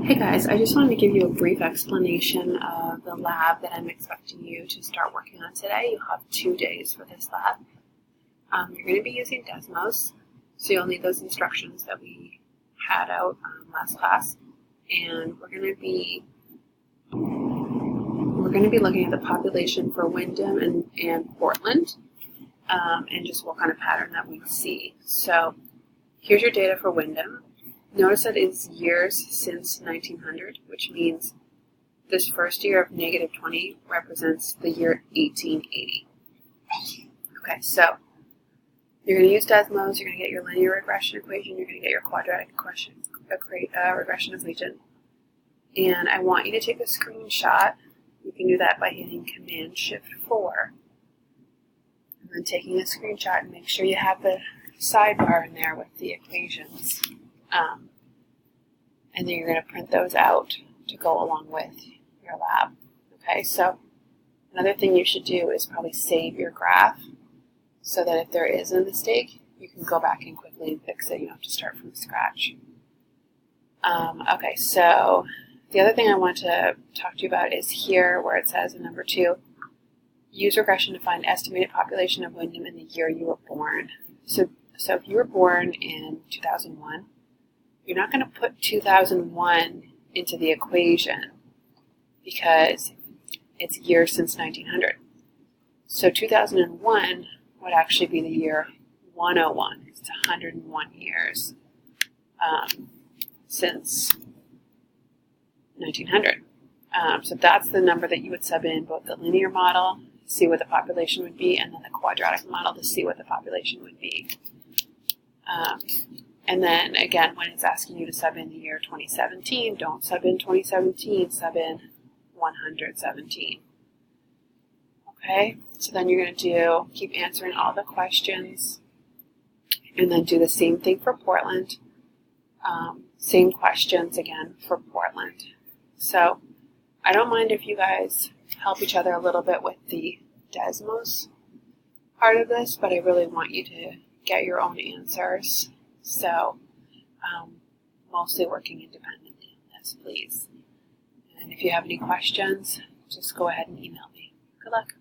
Hey guys, I just wanted to give you a brief explanation of the lab that I'm expecting you to start working on today. You'll have 2 days for this lab. You're going to be using Desmos, so you'll need those instructions that we had out last class. And we're going to be looking at the population for Windham and Portland, and just what kind of pattern that we see. So here's your data for Windham. Notice that it's years since 1900, which means this first year of -20 represents the year 1880. Okay, so you're going to use Desmos, you're going to get your linear regression equation, you're going to get your quadratic regression equation, and I want you to take a screenshot. You can do that by hitting Command-Shift-4, and then taking a screenshot, and make sure you have the sidebar in there with the equations. And then you're going to print those out to go along with your lab. Okay, so another thing you should do is probably save your graph so that if there is a mistake, you can go back and quickly fix it. You don't have to start from scratch. Okay, so the other thing I want to talk to you about is here where it says in number 2, use regression to find estimated population of Windham in the year you were born. So if you were born in 2001, you're not going to put 2001 into the equation because it's years since 1900. So 2001 would actually be the year 101. It's 101 years since 1900. So that's the number that you would sub in both the linear model, see what the population would be, and then the quadratic model to see what the population would be. And then again, when it's asking you to sub in the year 2017, don't sub in 2017, sub in 117. Okay, so then you're going to keep answering all the questions, and then do the same thing for Portland. Same questions again for Portland. So I don't mind if you guys help each other a little bit with the Desmos part of this, but I really want you to get your own answers. So, mostly working independently on this, please. And if you have any questions, just go ahead and email me. Good luck.